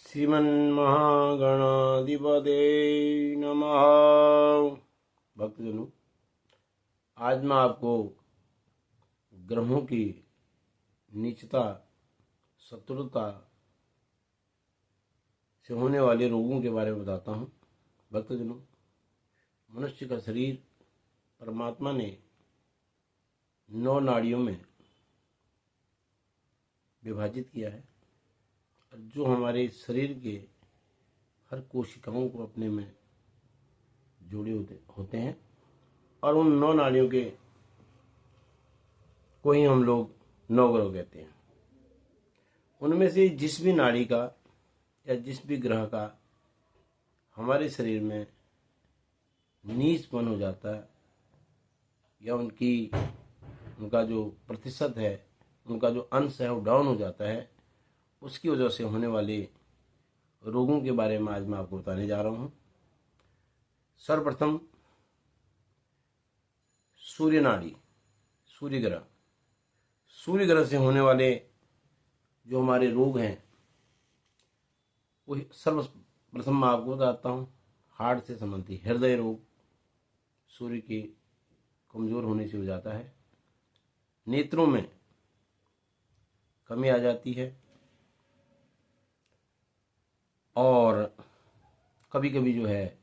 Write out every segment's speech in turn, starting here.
श्रीमन्महागणाधिपते नमः। भक्तजनों, आज मैं आपको ग्रहों की नीचता, शत्रुता से होने वाले रोगों के बारे में बताता हूँ। भक्तजनों, मनुष्य का शरीर परमात्मा ने 9 नाड़ियों में विभाजित किया है, जो हमारे शरीर के हर कोशिकाओं को अपने में जोड़े होते हैं और उन 9 नाड़ियों के को ही हम लोग 9 ग्रह कहते हैं। उनमें से जिस भी नाड़ी का या जिस भी ग्रह का हमारे शरीर में नीचपन हो जाता है या उनका जो प्रतिशत है, उनका जो अंश है वो डाउन हो जाता है, उसकी वजह से होने वाले रोगों के बारे में आज मैं आपको बताने जा रहा हूँ। सर्वप्रथम सूर्य नाड़ी, सूर्य ग्रह से होने वाले जो हमारे रोग हैं वो सर्वप्रथम मैं आपको बताता हूँ। हार्ट से संबंधित हृदय रोग सूर्य के कमजोर होने से हो जाता है। नेत्रों में कमी आ जाती है और कभी कभी जो है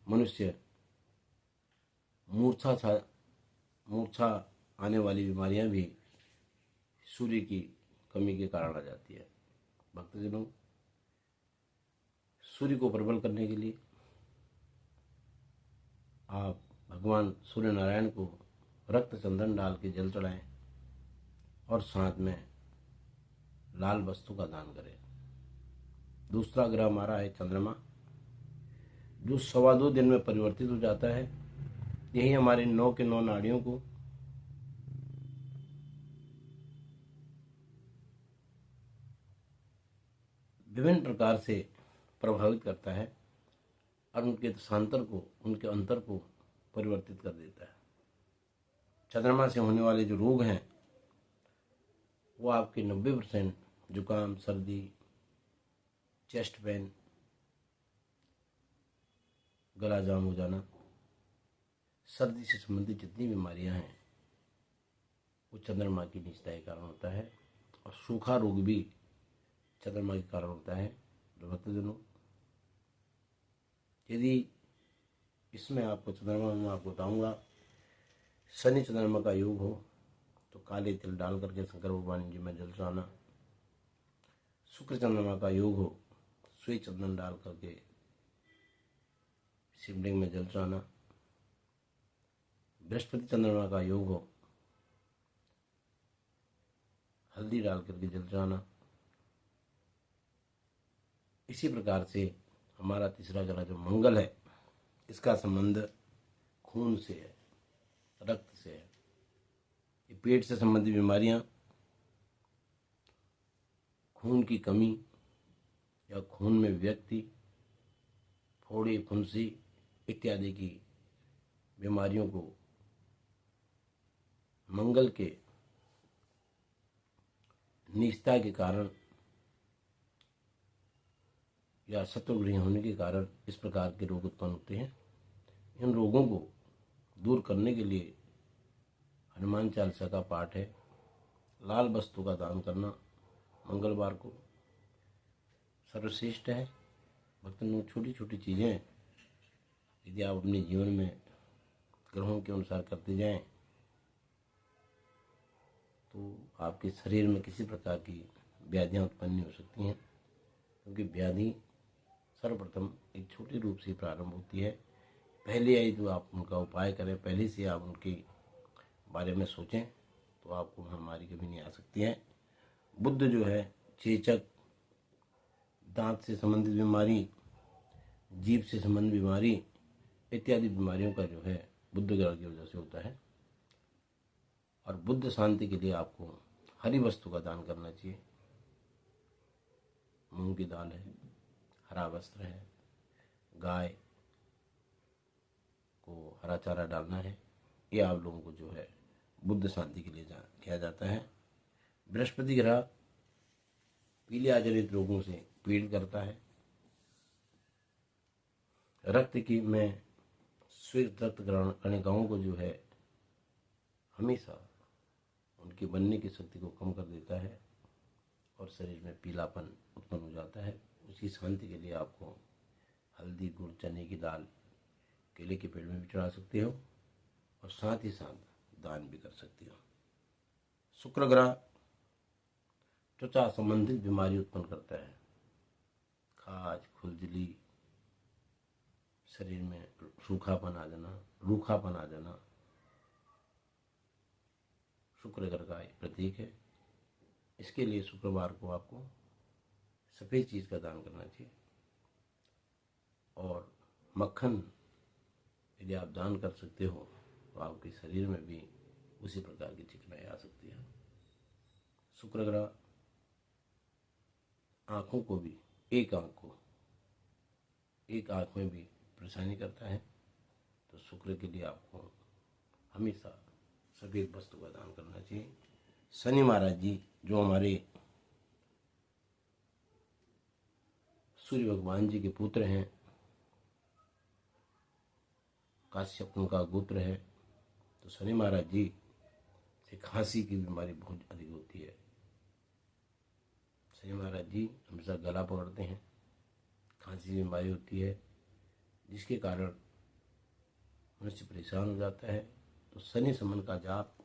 मनुष्य मूर्छा आने वाली बीमारियां भी सूर्य की कमी के कारण आ जाती है। भक्तजनों, सूर्य को प्रबल करने के लिए आप भगवान सूर्य नारायण को रक्त चंदन डाल के जल चढ़ाएं और साथ में लाल वस्तु का दान करें। दूसरा ग्रह हमारा है चंद्रमा, जो 2.25 दिन में परिवर्तित हो जाता है। यही हमारे 9 के 9 नाड़ियों को विभिन्न प्रकार से प्रभावित करता है और उनके दशांतर को, उनके अंतर को परिवर्तित कर देता है। चंद्रमा से होने वाले जो रोग हैं वो आपके 90% जुकाम, सर्दी, चेस्ट पेन, गला जाम हो जाना, सर्दी से संबंधित जितनी बीमारियां हैं वो चंद्रमा की नीचता के कारण होता है और सूखा रोग भी चंद्रमा के कारण होता है। भक्तजनों, यदि इसमें आपको चंद्रमा में आपको बताऊंगा, शनि चंद्रमा का योग हो तो काले तिल डाल करके शंकर भगवान जी में जल चढ़ाना। शुक्र चंद्रमा का योग हो श्वेत चंदन डाल करके शिवलिंग में जल चढ़ाना। बृहस्पति चंद्रमा का योग हो हल्दी डाल करके जल चढ़ाना। इसी प्रकार से हमारा तीसरा ग्रह जो मंगल है, इसका संबंध खून से है, रक्त से है। ये पेट से संबंधित बीमारियां, खून की कमी या खून में व्यक्ति, फोड़े, फुंसी इत्यादि की बीमारियों को मंगल के नीचता के कारण या शत्रुग्रह होने के कारण इस प्रकार के रोग उत्पन्न होते हैं। इन रोगों को दूर करने के लिए हनुमान चालीसा का पाठ है, लाल वस्तु का दान करना मंगलवार को सर्वश्रेष्ठ है। भक्तों, छोटी छोटी चीज़ें यदि आप अपने जीवन में ग्रहों के अनुसार करते जाएं तो आपके शरीर में किसी प्रकार की व्याधियां उत्पन्न नहीं हो सकती हैं, क्योंकि व्याधि सर्वप्रथम एक छोटे रूप से प्रारंभ होती है। पहले आई तो आप उनका उपाय करें, पहले से आप उनके बारे में सोचें तो आपको महामारी कभी नहीं आ सकती है। बुध जो है चेचक, दांत से संबंधित बीमारी, जीभ से संबंधित बीमारी इत्यादि बीमारियों का जो है बुध ग्रह की वजह से होता है। और बुद्ध शांति के लिए आपको हरी वस्तु का दान करना चाहिए। मूंग की दाल है, हरा वस्त्र है, गाय को हरा चारा डालना है। ये आप लोगों को जो है बुद्ध शांति के लिए किया जाता है। बृहस्पति ग्रह पीलिया जनित रोगों से पीड़ित करता है। रक्त की में स्वेत रक्त कणिकाओं को जो है हमेशा उनकी बनने की शक्ति को कम कर देता है और शरीर में पीलापन उत्पन्न हो जाता है। उसकी शांति के लिए आपको हल्दी, गुड़, चने की दाल केले के पेड़ में भी चढ़ा सकते हो और साथ ही साथ दान भी कर सकते हो। शुक्र ग्रह त्वचा संबंधित बीमारी उत्पन्न करता है। खाज, खुजली, शरीर में सूखापन आ जाना, रूखापन आ जाना शुक्र ग्रह का एक प्रतीक है। इसके लिए शुक्रवार को आपको सफ़ेद चीज़ का दान करना चाहिए और मक्खन यदि आप दान कर सकते हो तो आपके शरीर में भी उसी प्रकार की चिकनाई आ सकती है। शुक्र ग्रह आँखों को भी, एक आँख में भी परेशानी करता है, तो शुक्र के लिए आपको हमेशा सफ़ेद वस्तु का दान करना चाहिए। शनि महाराज जी जो हमारे सूर्य भगवान जी के पुत्र हैं, काश्यप उनका गोत्र है, तो शनि महाराज जी से खांसी की बीमारी बहुत अधिक होती है। शनि महाराज जी हमेशा गला पकड़ते हैं, खांसी की बीमारी होती है, जिसके कारण मनुष्य परेशान हो जाता है। तो शनि समन का जाप,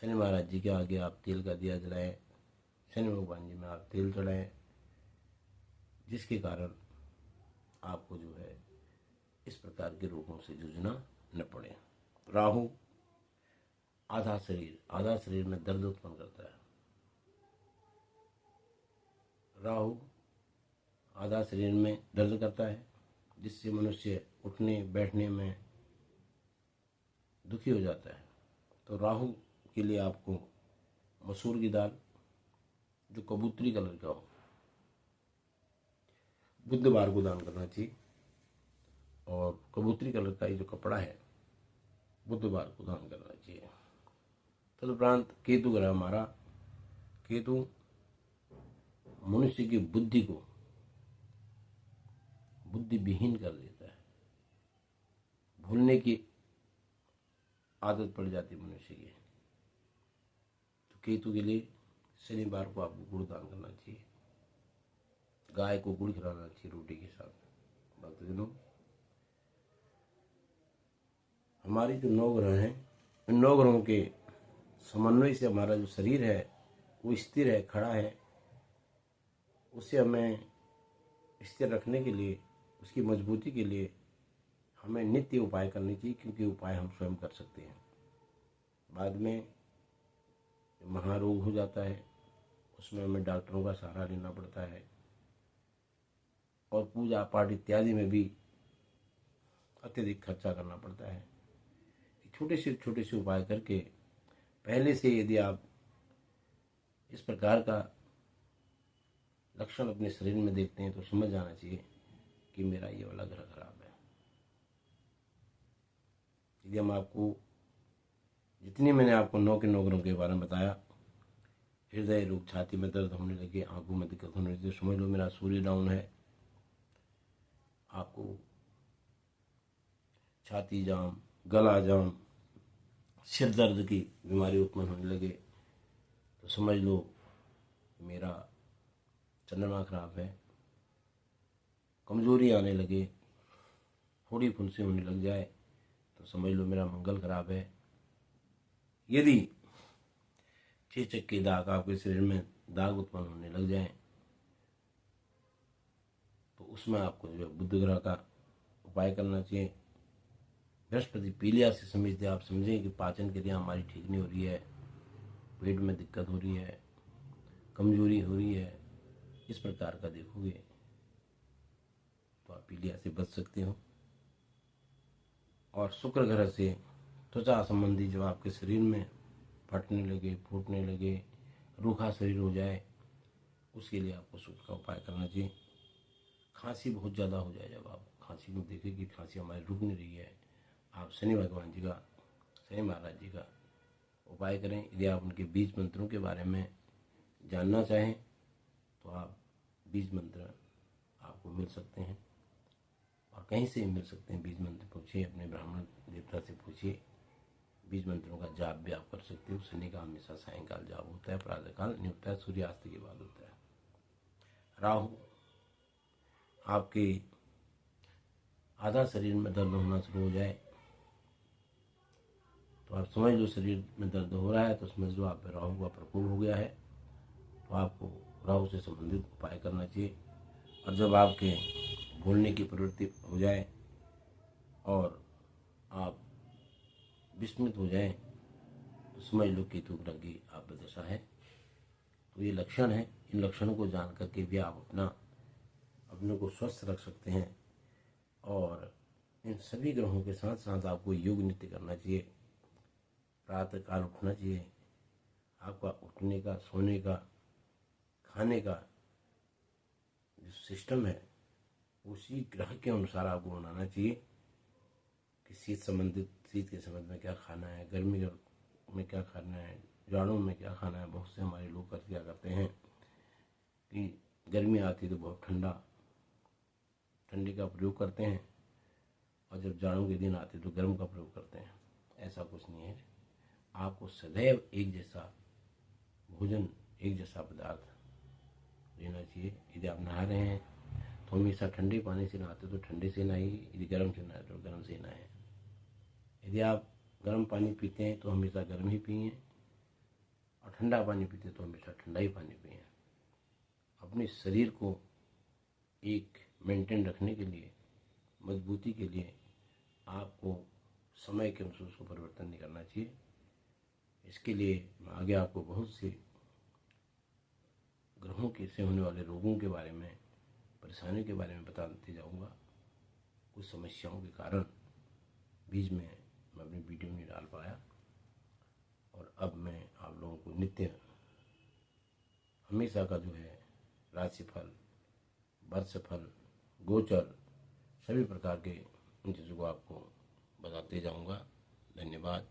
शनि महाराज जी के आगे आप तेल का दिया जलाएं, शनि भगवान जी में आप तेल चढ़ाएं, जिसके कारण आपको जो है इस प्रकार के रोगों से जूझना न पड़े। राहु आधा शरीर में दर्द उत्पन्न करता है। राहु आधा शरीर में दर्द करता है, जिससे मनुष्य उठने बैठने में दुखी हो जाता है। तो राहु के लिए आपको मसूर की दाल जो कबूतरी कलर का हो बुधवार को दान करना चाहिए और कबूतरी कलर का ये जो कपड़ा है बुधवार को दान करना चाहिए। तदुपरांत केतु ग्रह हमारा, केतु मनुष्य की बुद्धि को बुद्धि विहीन कर देता है, भूलने की आदत पड़ जाती है मनुष्य की। तो केतु के लिए शनिवार को आपको गुड़ दान करना चाहिए, गाय को गुड़ खिलाना चाहिए रोटी के साथ। भक्तजनों, हमारी जो 9 ग्रह हैं, इन 9 ग्रहों के समन्वय से हमारा जो शरीर है वो स्थिर है, खड़ा है। उसे हमें स्थिर रखने के लिए, उसकी मजबूती के लिए हमें नित्य उपाय करने चाहिए, क्योंकि उपाय हम स्वयं कर सकते हैं। बाद में महारोग हो जाता है, उसमें हमें डॉक्टरों का सहारा लेना पड़ता है और पूजा पाठ इत्यादि में भी अत्यधिक खर्चा करना पड़ता है। छोटे से उपाय करके पहले से यदि आप इस प्रकार का लक्षण अपने शरीर में देखते हैं तो समझ जाना चाहिए कि मेरा ये वाला ग्रह खराब है। यदि हम आपको जितनी मैंने आपको 9 के 9 ग्रहों के बारे में बताया, हृदय रोग, छाती में दर्द होने लगे, आंखों में दिक्कत होने लगी, समझ लो मेरा सूर्य डाउन है। आपको छाती जाम, गला जाम, सिर दर्द की बीमारी उत्पन्न होने लगे तो समझ लो मेरा चंद्रमा खराब है। कमजोरी आने लगे, फोड़ी फुंसी होने लग जाए तो समझ लो मेरा मंगल खराब है। यदि चेचक के दाग, आपके शरीर में दाग उत्पन्न होने लग जाए तो उसमें आपको जो है बुध ग्रह का उपाय करना चाहिए। बृहस्पति पीलिया से समझते आप समझें कि पाचन क्रिया हमारी ठीक नहीं हो रही है, पेट में दिक्कत हो रही है, कमजोरी हो रही है, इस प्रकार का देखोगे तो आप पीलिया से बच सकते हो। और शुक्र ग्रह से त्वचा संबंधी जो आपके शरीर में फटने लगे, फूटने लगे, रूखा शरीर हो जाए, उसके लिए आपको शुक्र का उपाय करना चाहिए। खांसी बहुत ज़्यादा हो जाए, जब आप खांसी में देखें कि खांसी हमारी रुक नहीं रही है, आप शनि भगवान जी का, शनि महाराज जी का उपाय करें। यदि आप उनके बीज मंत्रों के बारे में जानना चाहें तो आप बीज मंत्र आपको मिल सकते हैं। और कहीं से भी मिल सकते हैं। बीज मंत्र पूछिए, अपने ब्राह्मण देवता से पूछिए। बीज मंत्रों का जाप भी आप कर सकते हो। शनि का हमेशा सायंकाल जाप होता है, प्रातःकाल नहीं होता है, सूर्यास्त के बाद होता है। राहु आपके आधा शरीर में दर्द होना शुरू हो जाए तो आप समझ लो शरीर में दर्द हो रहा है, तो समझ लो आप पे राहु का प्रकोप हो गया है। तो आपको राहु से संबंधित उपाय करना चाहिए। और जब आपके बोलने की प्रवृत्ति हो जाए और आप विस्मित हो जाए तो समझ लो केतु ग्रह की आप पे दशा है। तो ये लक्षण है। इन लक्षणों को जान करके भी आप अपने को स्वस्थ रख सकते हैं। और इन सभी ग्रहों के साथ साथ आपको योग नित्य करना चाहिए। प्रातः काल उठना चाहिए। आपका उठने का, सोने का, खाने का जो सिस्टम है उसी ग्रह के अनुसार आपको बनाना चाहिए कि शीत के संबंध में क्या खाना है, गर्मी में क्या खाना है, जाड़ों में क्या खाना है। बहुत से हमारे लोग क्या करते हैं कि गर्मी आती तो बहुत ठंडी का प्रयोग करते हैं और जब जाड़ों के दिन आते तो गर्म का प्रयोग करते हैं। ऐसा कुछ नहीं है। आपको सदैव एक जैसा भोजन, एक जैसा पदार्थ लेना चाहिए। यदि आप नहा रहे हैं तो हमेशा ठंडे पानी से नहाते तो ठंडे से नहाइए, यदि गर्म से नहाए तो गर्म से नहाएं। यदि आप गर्म पानी पीते हैं तो हमेशा गर्म ही पिए और ठंडा पानी पीते तो हमेशा ठंडा ही पानी पिए। अपने शरीर को एक मेंटेन रखने के लिए, मजबूती के लिए आपको समय के अनुसार उसको परिवर्तन नहीं करना चाहिए। इसके लिए मैं आगे आपको बहुत से ग्रहों के से होने वाले रोगों के बारे में, परेशानियों के बारे में बताते जाऊंगा। कुछ समस्याओं के कारण बीच में मैं अपनी वीडियो नहीं डाल पाया और अब मैं आप लोगों को नित्य हमेशा का जो है राशिफल, वर्षफल, गोचर सभी प्रकार के इन चीज़ों को आपको बताते जाऊंगा। धन्यवाद।